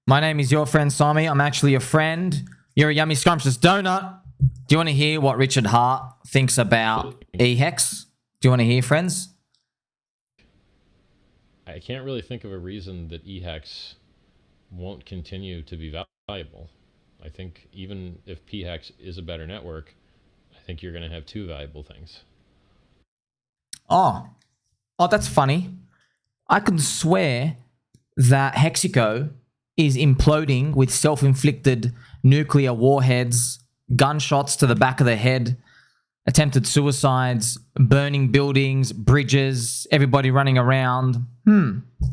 My name is your friend Sami. I'm actually a friend. You're a yummy scrumptious donut. Do you want to hear what Richard Hart thinks about eHEX? Do you want to hear, friends? I can't really think of a reason that eHEX won't continue to be valuable. I think even if pHEX is a better network, I think you're going to have two valuable things. Oh, that's funny. I can swear that Hexico is imploding with self-inflicted nuclear warheads, gunshots to the back of the head, attempted suicides, burning buildings, bridges, everybody running around.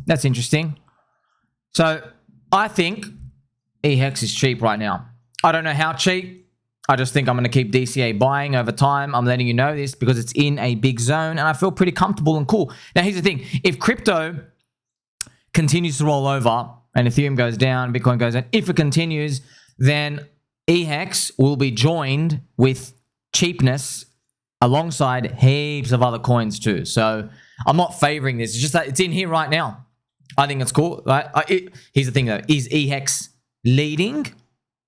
That's interesting. So I think eHEX is cheap right now. I don't know how cheap. I just think I'm going to keep DCA buying over time. I'm letting you know this because it's in a big zone and I feel pretty comfortable and cool. Now, here's the thing. If crypto continues to roll over and Ethereum goes down, Bitcoin goes down, if it continues, then eHEX will be joined with Cheapness alongside heaps of other coins too. So I'm not favoring this. It's just that it's in here right now. I think it's cool. Right? Here's the thing though. Is eHEX leading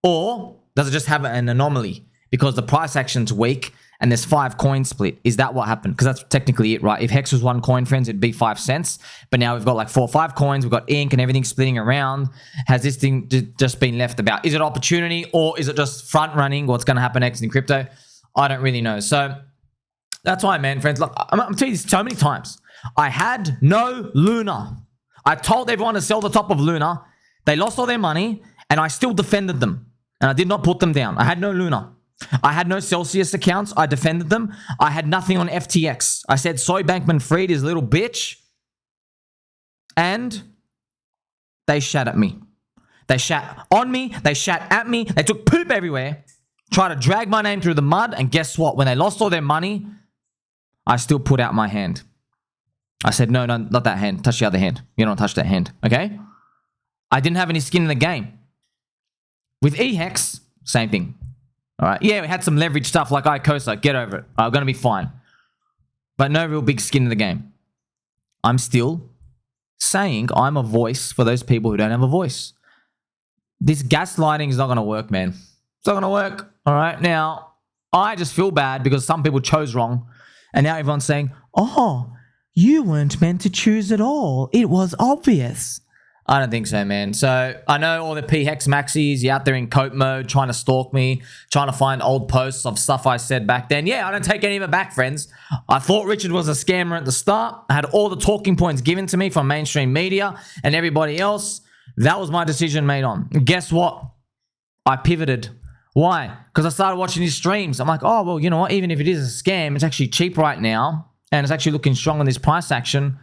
or does it just have an anomaly because the price action's weak and there's 5 coin split? Is that what happened? Because that's technically it, right? If Hex was 1 coin, friends, it'd be 5 cents. But now we've got like 4 or 5 coins. We've got ink and everything splitting around. Has this thing just been left about? Is it opportunity or is it just front running what's going to happen next in crypto? I don't really know. So that's why, man, friends. Look, I'm telling you this so many times. I had no Luna. I told everyone to sell the top of Luna. They lost all their money and I still defended them. And I did not put them down. I had no Luna. I had no Celsius accounts. I defended them. I had nothing on FTX. I said Soy Bankman-Fried is a little bitch. And they shat at me. They shat on me. They shat at me. They took poop everywhere. Tried to drag my name through the mud. And guess what? When they lost all their money, I still put out my hand. I said, no, not that hand. Touch the other hand. You don't touch that hand. Okay? I didn't have any skin in the game. With eHEX, same thing. All right. Yeah, we had some leverage stuff like ICOSA. Get over it. I'm going to be fine. But no real big skin in the game. I'm still saying I'm a voice for those people who don't have a voice. This gaslighting is not going to work, man. It's not going to work. All right. Now, I just feel bad because some people chose wrong. And now everyone's saying, oh, you weren't meant to choose at all. It was obvious. I don't think so, man. So I know all the pHEX Maxis, you're out there in cope mode, trying to stalk me, trying to find old posts of stuff I said back then. Yeah, I don't take any of it back, friends. I thought Richard was a scammer at the start. I had all the talking points given to me from mainstream media and everybody else. That was my decision made on. And guess what? I pivoted. Why? Because I started watching his streams. I'm like, oh, well, you know what? Even if it is a scam, it's actually cheap right now. And it's actually looking strong on this price action.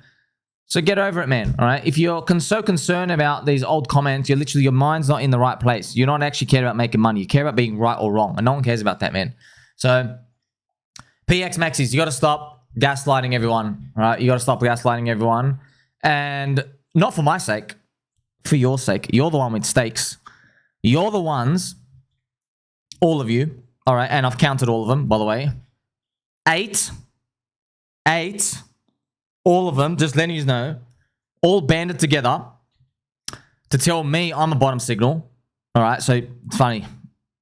So get over it, man. All right. If you're so concerned about these old comments, you're literally, your mind's not in the right place. You're not actually care about making money. You care about being right or wrong. And no one cares about that, man. So pHEX Maxis, you got to stop gaslighting everyone. All right. You got to stop gaslighting everyone. And not for my sake, for your sake. You're the one with stakes. You're the ones, all of you. All right. And I've counted all of them, by the way. 8. All of them, just letting you know, all banded together to tell me I'm a bottom signal. All right, so it's funny.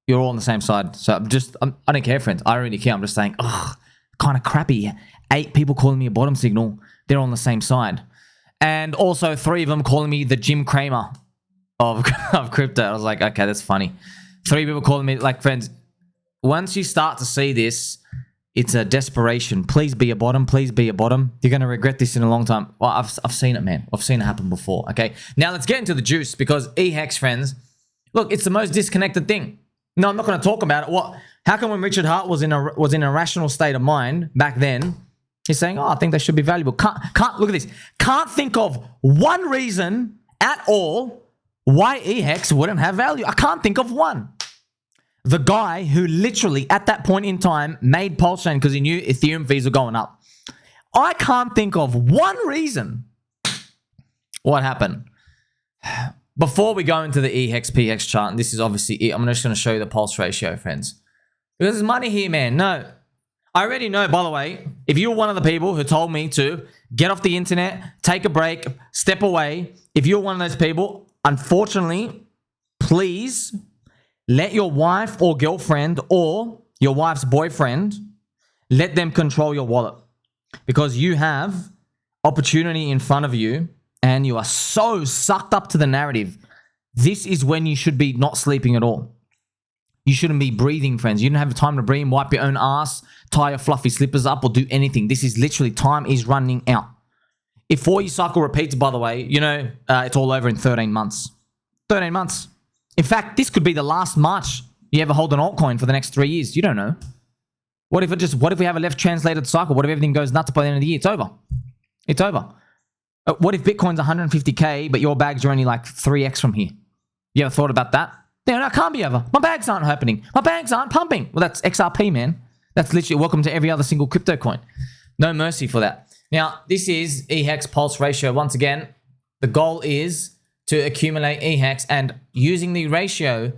You're all on the same side. So I don't care, friends. I don't really care. I'm just saying, ugh, kind of crappy. 8 people calling me a bottom signal. They're on the same side. And also 3 of them calling me the Jim Cramer of crypto. I was like, okay, that's funny. 3 people calling me, like, friends, once you start to see this, it's a desperation. Please be a bottom. Please be a bottom. You're going to regret this in a long time. Well, I've seen it, man. I've seen it happen before. Okay. Now let's get into the juice because eHEX, friends, look, it's the most disconnected thing. No, I'm not going to talk about it. How come when Richard Hart was in a rational state of mind back then, he's saying, oh, I think they should be valuable. Can't look at this. Can't think of one reason at all why eHEX wouldn't have value. I can't think of one. The guy who literally at that point in time made PulseChain because he knew Ethereum fees were going up. I can't think of one reason what happened. Before we go into the eHEX pHEX chart, and this is obviously it, I'm just going to show you the pulse ratio, friends. Because there's money here, man. No. I already know, by the way, if you're one of the people who told me to get off the internet, take a break, step away, if you're one of those people, unfortunately, please let your wife or girlfriend or your wife's boyfriend, let them control your wallet, because you have opportunity in front of you and you are so sucked up to the narrative. This is when you should be not sleeping at all. You shouldn't be breathing, friends. You don't have time to breathe, wipe your own ass, tie your fluffy slippers up, or do anything. This is literally, time is running out. If 4-year cycle repeats, by the way, you know, it's all over in 13 months. 13 months. In fact, this could be the last March you ever hold an altcoin for the next 3 years. You don't know. What if we have a left translated cycle? What if everything goes nuts by the end of the year? It's over. It's over. What if Bitcoin's 150K, but your bags are only like 3x from here? You ever thought about that? No, that can't be ever. My bags aren't happening. My bags aren't pumping. Well, that's XRP, man. That's literally welcome to every other single crypto coin. No mercy for that. Now, this is eHEX pulse ratio. Once again, the goal is to accumulate eHEX, and using the ratio,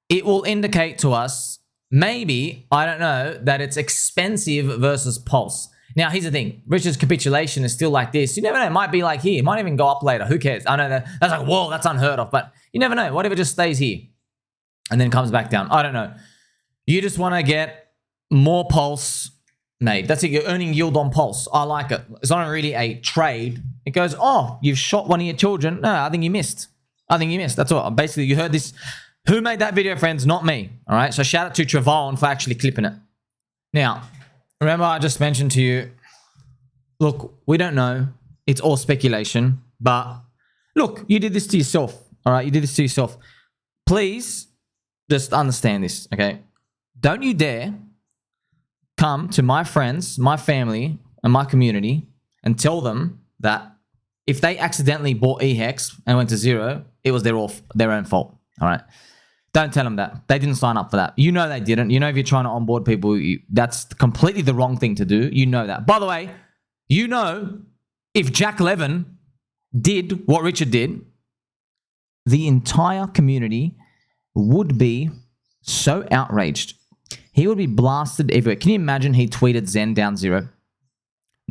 it will indicate to us, maybe, I don't know, that it's expensive versus pulse. Now, here's the thing. Richard's capitulation is still like this. You never know. It might be like here. It might even go up later. Who cares? I know that's like, whoa, that's unheard of. But you never know. What if it just stays here and then comes back down? I don't know. You just want to get more pulse made. That's it. You're earning yield on pulse. I like it. It's not really a trade. It goes, oh, you've shot one of your children. No, I think you missed. I think you missed. That's all. Basically, you heard this. Who made that video, friends? Not me. All right. So shout out to Trevon for actually clipping it. Now, remember I just mentioned to you, look, we don't know. It's all speculation. But look, you did this to yourself. All right. You did this to yourself. Please just understand this. Okay. Don't you dare come to my friends, my family, and my community and tell them that if they accidentally bought eHEX and went to zero, it was their own fault. All right. Don't tell them that. They didn't sign up for that. You know they didn't. You know if you're trying to onboard people, that's completely the wrong thing to do. You know that. By the way, you know if Jack Levin did what Richard did, the entire community would be so outraged. He would be blasted everywhere. Can you imagine he tweeted Zen down zero?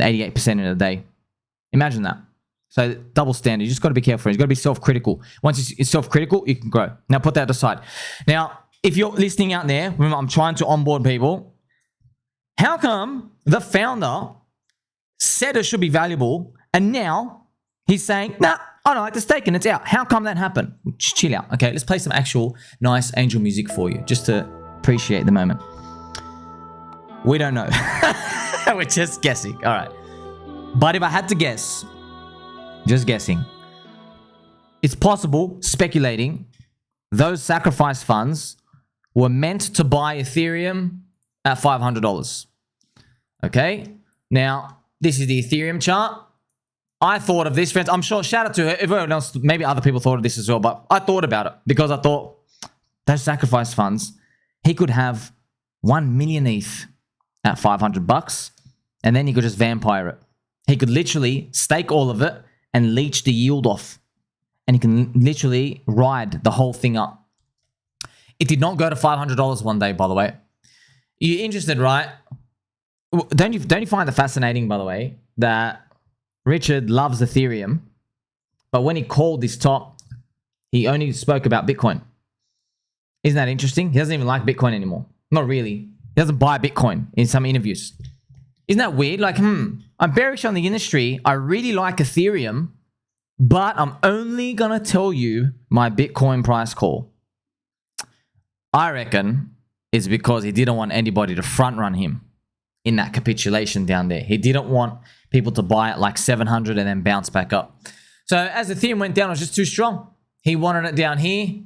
88% in a day. Imagine that. So double standard. You just got to be careful. You got to be self-critical. Once you're self-critical, you can grow. Now put that aside. Now, if you're listening out there, remember I'm trying to onboard people. How come the founder said it should be valuable and now he's saying, nah, I don't like the stake and it's out? How come that happened? Just chill out. Okay, let's play some actual nice angel music for you just to appreciate the moment. We don't know. We're just guessing. All right. But if I had to guess, just guessing, it's possible, speculating, those sacrifice funds were meant to buy Ethereum at $500. Okay? Now, this is the Ethereum chart. I thought of this, friends. I'm sure, shout out to everyone else. Maybe other people thought of this as well, but I thought about it because I thought those sacrifice funds, he could have 1 million ETH at $500 and then he could just vampire it. He could literally stake all of it and leech the yield off. And he can literally ride the whole thing up. It did not go to $500 one day, by the way. You're interested, right? Don't you find it fascinating, by the way, that Richard loves Ethereum, but when he called this top, he only spoke about Bitcoin. Isn't that interesting? He doesn't even like Bitcoin anymore. Not really. He doesn't buy Bitcoin in some interviews. Isn't that weird? Like, I'm bearish on the industry. I really like Ethereum, but I'm only going to tell you my Bitcoin price call. I reckon it's because he didn't want anybody to front run him in that capitulation down there. He didn't want people to buy it like 700 and then bounce back up. So as Ethereum went down, it was just too strong. He wanted it down here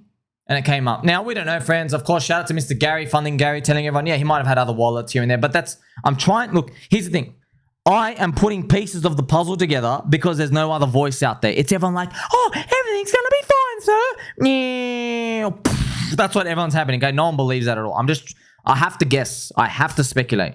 and it came up. Now, we don't know, friends. Of course, shout out to Mr. Gary, Funding Gary, telling everyone, yeah, he might have had other wallets here and there, but I'm trying, look, here's the thing. I am putting pieces of the puzzle together because there's no other voice out there. It's everyone like, oh, everything's going to be fine, sir. Yeah. That's what everyone's happening. Okay, no one believes that at all. I have to guess. I have to speculate.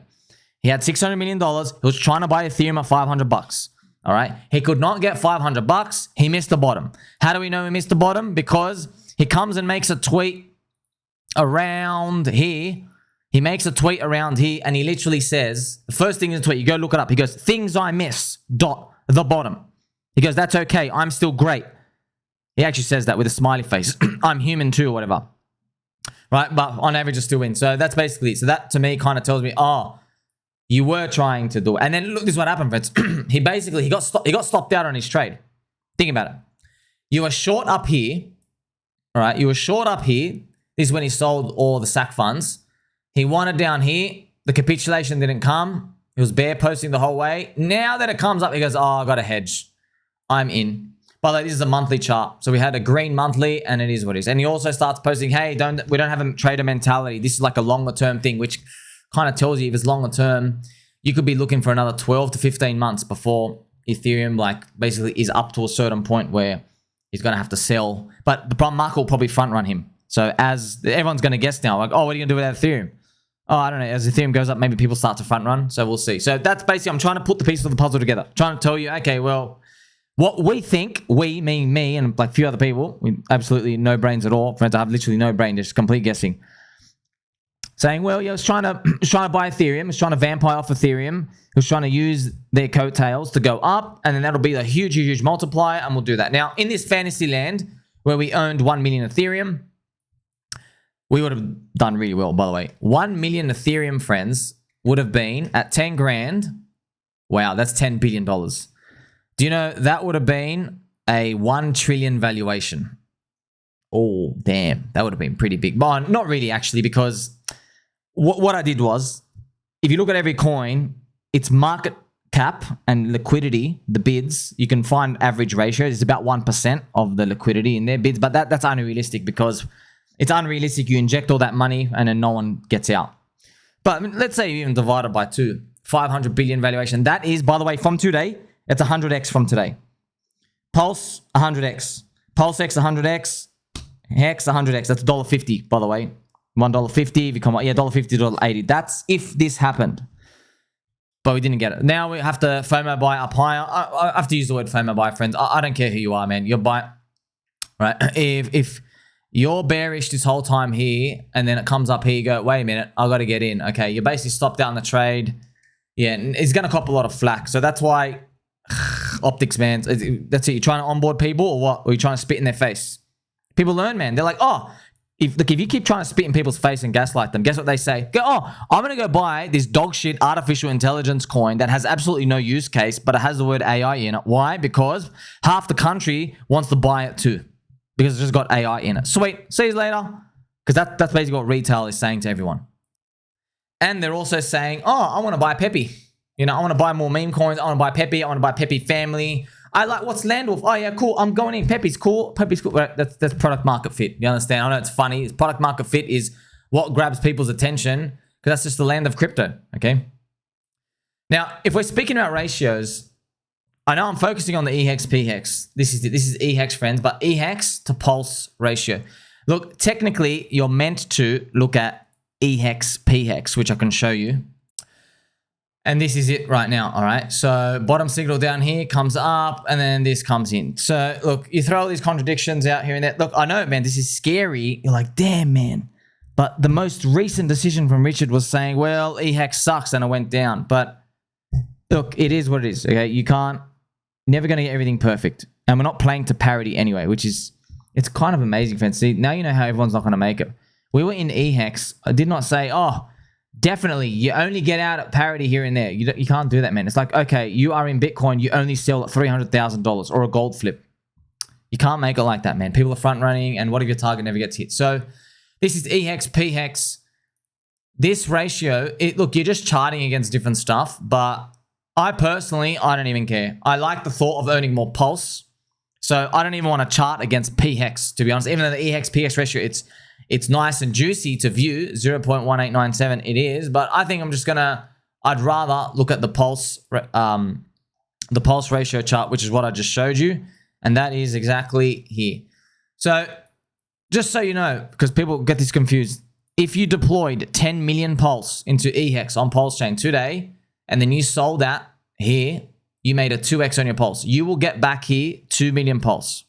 He had $600 million. He was trying to buy Ethereum at $500. All right. He could not get $500. He missed the bottom. How do we know he missed the bottom? Because he comes and makes a tweet around here. He makes a tweet around here and he literally says, the first thing in the tweet, you go look it up. He goes, things I miss, the bottom. He goes, that's okay. I'm still great. He actually says that with a smiley face. I'm human too, or whatever. Right? But on average, it still wins. So that's basically it. So that to me kind of tells me, oh, you were trying to do it. And then look, this is what happened, friends. he got stopped out on his trade. Think about it. You were short up here. All right. You were short up here. This is when he sold all the SAC funds. He wanted down here. The capitulation didn't come. He was bear posting the whole way. Now that it comes up, he goes, oh, I got a hedge. I'm in. By the way, this is a monthly chart. So we had a green monthly and it is what it is. And he also starts posting, hey, we don't have a trader mentality. This is like a longer term thing, which kind of tells you if it's longer term, you could be looking for another 12 to 15 months before Ethereum like basically is up to a certain point where he's going to have to sell. But the market will probably front run him. So as everyone's going to guess now, like, oh, what are you going to do with Ethereum? Oh, I don't know. As Ethereum goes up, maybe people start to front run. So we'll see. So that's basically, I'm trying to put the pieces of the puzzle together. Trying to tell you, okay, well, what we think, we, meaning me and like a few other people, we absolutely no brains at all. Friends, I have literally no brain, just complete guessing. Saying, well, yeah, I was trying to buy Ethereum, I was trying to vampire off Ethereum, he was trying to use their coattails to go up, and then that'll be a huge, huge, huge multiplier, and we'll do that. Now, in this fantasy land where we owned 1 million Ethereum, we would have done really well, by the way. 1 million Ethereum, friends, would have been at 10 grand. Wow, that's $10 billion. Do you know that would have been a 1 trillion valuation? Oh, damn. That would have been pretty big. But not really, actually, because what I did was, if you look at every coin, its market cap and liquidity, the bids, you can find average ratios. It's about 1% of the liquidity in their bids, but that's unrealistic because it's unrealistic. You inject all that money and then no one gets out. But I mean, let's say you even divide it by 2, 500 billion valuation. That is, by the way, from today, it's 100x from today. Pulse, 100x. PulseX, 100x. Hex, 100x. That's $1.50, by the way. $1.50. If you come out, yeah, $1.50, $1.80. That's if this happened. But we didn't get it. Now we have to FOMO buy up higher. I have to use the word FOMO buy, friends. I don't care who you are, man. You're buy, right? If you're bearish this whole time here, and then it comes up here, you go, wait a minute, I got to get in. Okay, you basically stopped out on the trade. Yeah, and it's going to cop a lot of flack. So that's why optics, man. That's it. You're trying to onboard people or what? Or are you trying to spit in their face? People learn, man. They're like, oh, if you keep trying to spit in people's face and gaslight them, guess what they say? Go, oh, I'm going to go buy this dog shit artificial intelligence coin that has absolutely no use case, but it has the word AI in it. Why? Because half the country wants to buy it too. Because it's just got AI in it. Sweet. See you later. Because that's basically what retail is saying to everyone. And they're also saying, oh, I want to buy Pepe. You know, I want to buy more meme coins. I want to buy Pepe. I want to buy Pepe family. I like, what's Landwolf? Oh, yeah, cool. I'm going in. Pepe's cool. Pepe's cool. That's product market fit. You understand? I know it's funny. Product market fit is what grabs people's attention because that's just the land of crypto, okay? Now, if we're speaking about ratios, I know I'm focusing on the eHEX, pHEX. This is eHEX, friends, but eHEX to pulse ratio. Look, technically, you're meant to look at eHEX, pHEX, which I can show you. And this is it right now, all right? So bottom signal down here comes up, and then this comes in. So look, you throw all these contradictions out here and there. Look, I know, man, this is scary. You're like, damn, man. But the most recent decision from Richard was saying, well, eHEX sucks, and it went down. But look, it is what it is, okay? Never going to get everything perfect. And we're not playing to parity anyway, which is, it's kind of amazing, friends. See, now you know how everyone's not going to make it. We were in eHEX. I did not say, oh, definitely, you only get out at parity here and there. You can't do that, man. It's like, okay, you are in Bitcoin, you only sell at $300,000 or a gold flip. You can't make it like that, man. People are front running, and what if your target never gets hit? So this is eHEX, pHEX. This ratio, look, you're just charting against different stuff, but I don't even care. I like the thought of earning more pulse. So I don't even want to chart against pHEX, to be honest. Even though the eHEX, pHEX ratio, it's nice and juicy to view, 0.1897 it is, but I think I'd rather look at the pulse ratio chart, which is what I just showed you, and that is exactly here. So just so you know, because people get this confused, if you deployed 10 million pulse into eHEX on PulseChain today, and then you sold that here, you made a 2x on your pulse. You will get back here 2 million pulse.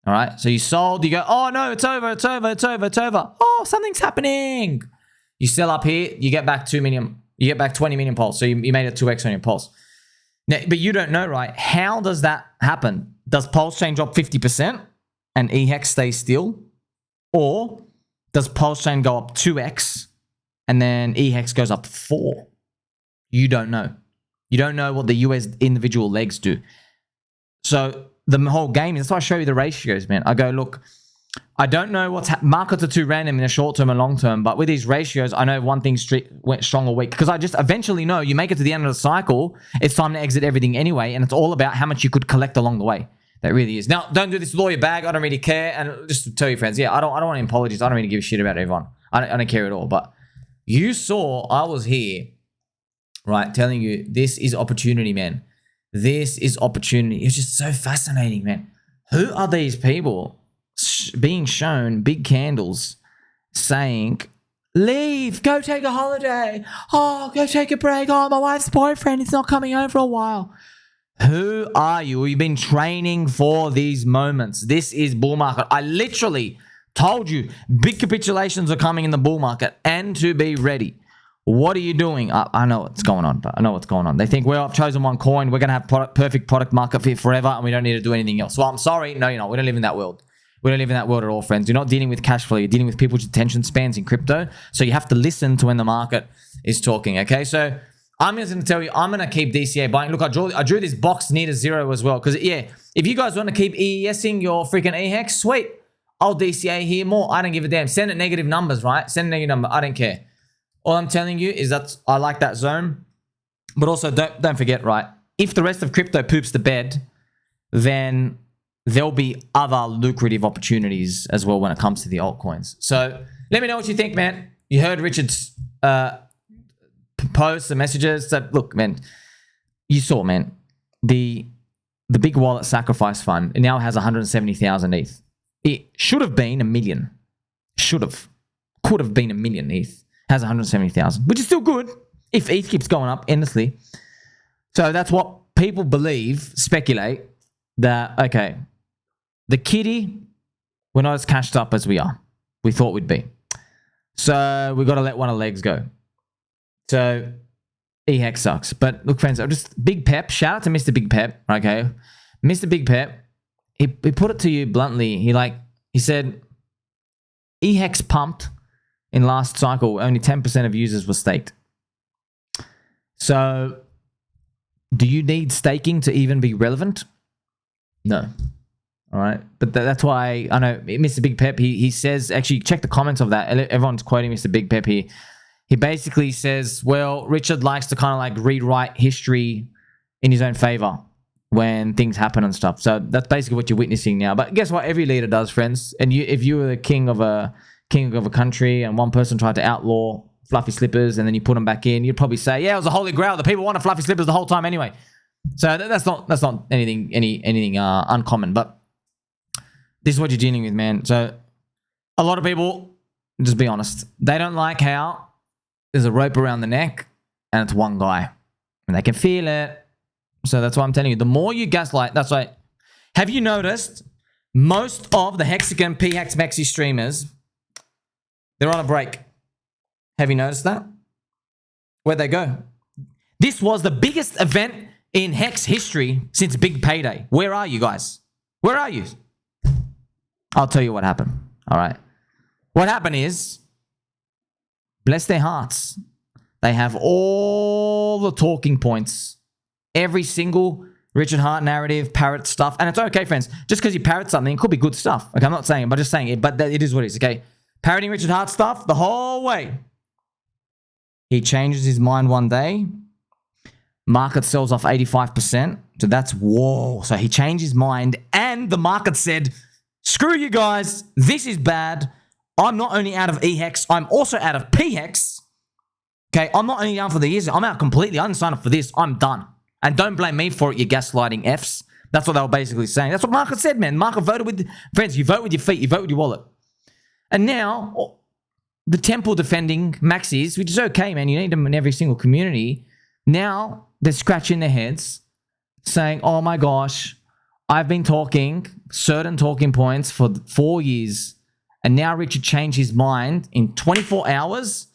All right, so you sold, you go, oh no, it's over, it's over, it's over, it's over. Oh, something's happening. You sell up here, you get back 2 million, you get back 20 million pulse. So you made a 2x on your pulse. Now, but you don't know, right? How does that happen? Does PulseChain drop 50%? and eHEX stays still? Or does PulseChain go up 2x and then eHEX goes up 4? You don't know. You don't know what the US individual legs do. So the whole game, that's why I show you the ratios, man. I go, look, I don't know what's markets are too random in the short term and long term, but with these ratios, I know one thing went strong or weak because I just eventually know you make it to the end of the cycle, it's time to exit everything anyway, and it's all about how much you could collect along the way. That really is. Now, don't do this with all your bag. I don't really care. And just to tell you, friends, yeah, I don't want apologies. I don't really give a shit about everyone. I don't care at all. But you saw I was here, right, telling you this is opportunity, man. This is opportunity. It's just so fascinating, man. Who are these people being shown big candles saying, leave, go take a holiday. Oh, go take a break. Oh, my wife's boyfriend is not coming home for a while. Who are you? You've been training for these moments. This is bull market. I literally told you big capitulations are coming in the bull market and to be ready. What are you doing? I know what's going on. I know what's going on. They think, well, I've chosen one coin. We're going to have perfect product market fit forever and we don't need to do anything else. Well, I'm sorry. No, you're not. We don't live in that world. We don't live in that world at all, friends. You're not dealing with cash flow. You're dealing with people's attention spans in crypto. So you have to listen to when the market is talking, okay? So I'm just going to tell you, I'm going to keep DCA buying. Look, I drew this box near to zero as well. Because, yeah, if you guys want to keep EESing your freaking eHEX, sweet. I'll DCA here more. I don't give a damn. Send it negative numbers, right? Send a negative number. I don't care. All I'm telling you is that I like that zone. But also, don't forget, right? If the rest of crypto poops the bed, then there'll be other lucrative opportunities as well when it comes to the altcoins. So let me know what you think, man. You heard Richard's posts and messages. So look, man, you saw, man, the big wallet sacrifice fund, it now has 170,000 ETH. It should have been a million. Could have been a million ETH. Has 170,000, which is still good if ETH keeps going up endlessly. So that's what people believe, speculate, that, okay, the kitty, we're not as cashed up as we thought we'd be. So we've got to let one of the legs go. So eHEX sucks. But look, friends, I'm just Big Pep. Shout out to Mr. Big Pep. Okay. Mr. Big Pep, he put it to you bluntly. He said, eHEX pumped in last cycle. Only 10% of users were staked. So do you need staking to even be relevant? No. All right. But that's why I know Mr. Big Pep, he says, actually check the comments of that. Everyone's quoting Mr. Big Pep here. He basically says, well, Richard likes to kind of like rewrite history in his own favor when things happen and stuff. So that's basically what you're witnessing now. But guess what? Every leader does, friends. And if you were the king of a country and one person tried to outlaw fluffy slippers and then you put them back in, you'd probably say, yeah, it was a holy grail. The people wanted fluffy slippers the whole time anyway. So that's not anything uncommon. But this is what you're dealing with, man. So a lot of people, just be honest, they don't like how there's a rope around the neck and it's one guy and they can feel it. So that's why I'm telling you, the more you gaslight, that's right. Have you noticed most of the Hexagon pHEX Maxi streamers, they're on a break? Have you noticed that? Where'd they go? This was the biggest event in Hex history since Big Payday. Where are you guys? Where are you? I'll tell you what happened. All right. What happened is, bless their hearts, they have all the talking points, every single Richard Hart narrative, parrot stuff. And it's okay, friends. Just because you parrot something, it could be good stuff. Okay, I'm not saying it, but just saying it. But it is what it is, okay? Parroting Richard Hart stuff the whole way. He changes his mind one day. Market sells off 85%. So that's, whoa. So he changed his mind and the market said, screw you guys. This is bad. I'm not only out of eHEX, I'm also out of pHEX. Okay, I'm not only down for the years, I'm out completely. I didn't sign up for this. I'm done. And don't blame me for it, you gaslighting Fs. That's what they were basically saying. That's what market said, man. Market voted with, friends, you vote with your feet, you vote with your wallet. And now, the temple defending Maxis, which is okay, man. You need them in every single community. Now, they're scratching their heads saying, oh my gosh, I've been talking certain talking points for 4 years. And now Richard changed his mind in 24 hours.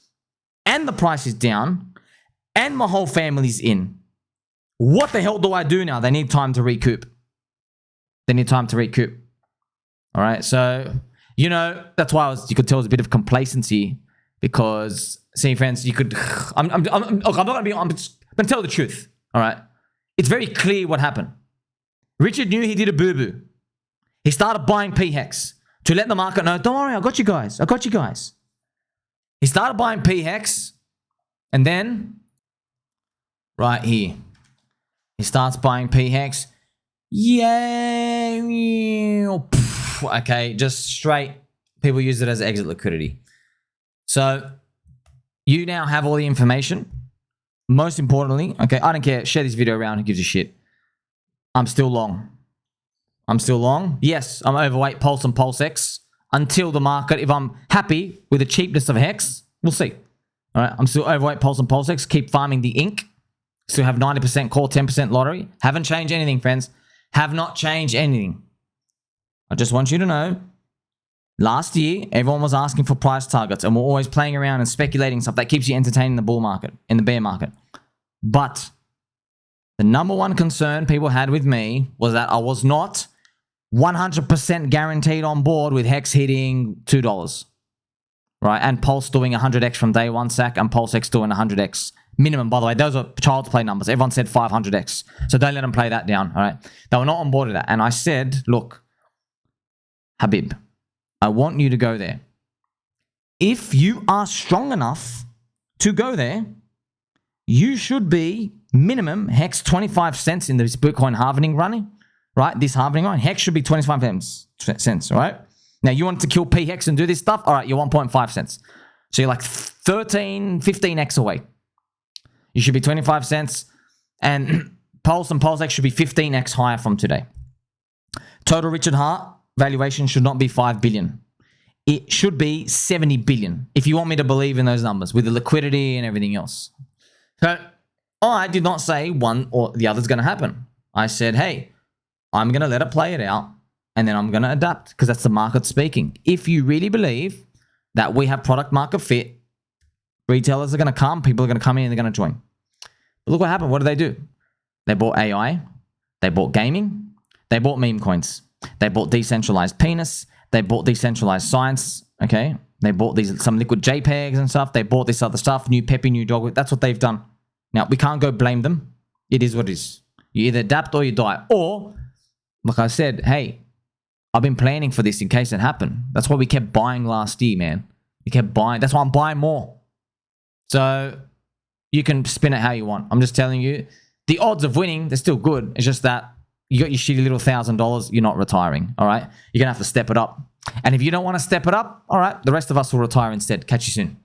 And the price is down. And my whole family's in. What the hell do I do now? They need time to recoup. All All right. So, you know, that's why you could tell it was a bit of complacency because, see, friends, you could, I'm not going to be, I'm just going to tell the truth. All right. It's very clear what happened. Richard knew he did a boo-boo. He started buying pHEX to let the market know, don't worry, I got you guys. I got you guys. He started buying pHEX and then right here, he starts buying pHEX. Yay. Okay, just straight. People use it as exit liquidity. So you now have all the information. Most importantly, okay, I don't care. Share this video around. Who gives a shit? I'm still long. I'm still long. Yes, I'm overweight Pulse and PulseX until the market, if I'm happy with the cheapness of HEX, we'll see. All right, I'm still overweight Pulse and PulseX. Keep farming the ink. Still have 90% call, 10% lottery. Haven't changed anything, friends. Have not changed anything. I just want you to know, last year, everyone was asking for price targets and we're always playing around and speculating stuff that keeps you entertaining in the bull market, in the bear market. But the number one concern people had with me was that I was not 100% guaranteed on board with HEX hitting $2, right? And Pulse doing 100x from day one sack and PulseX doing 100x minimum. By the way, those are child's play numbers. Everyone said 500x. So don't let them play that down, all right? They were not on board with that. And I said, look, Habib, I want you to go there. If you are strong enough to go there, you should be minimum HEX 25 cents in this Bitcoin halving running, right? This halving run, HEX should be 25 cents, right? Now, you want to kill pHEX and do this stuff? All right, you're 1.5 cents. So you're like 13, 15x away. You should be 25 cents. And Pulse and PulseX should be 15x higher from today. Total Richard Hart valuation should not be 5 billion. It should be 70 billion, if you want me to believe in those numbers, with the liquidity and everything else. So I did not say one or the other is going to happen. I said, hey, I'm going to let it play it out, and then I'm going to adapt, because that's the market speaking. If you really believe that we have product market fit, retailers are going to come, people are going to come in, and they're going to join. But look what happened. What did they do? They bought AI. They bought gaming. They bought meme coins. They bought decentralized penis. They bought decentralized science. Okay. They bought some liquid JPEGs and stuff. They bought this other stuff. New Peppy, new dog. That's what they've done. Now, we can't go blame them. It is what it is. You either adapt or you die. Or, like I said, hey, I've been planning for this in case it happened. That's why we kept buying last year, man. We kept buying. That's why I'm buying more. So you can spin it how you want. I'm just telling you, the odds of winning, they're still good. It's just that you got your shitty little $1,000, you're not retiring, all right? You're going to have to step it up. And if you don't want to step it up, all right, the rest of us will retire instead. Catch you soon.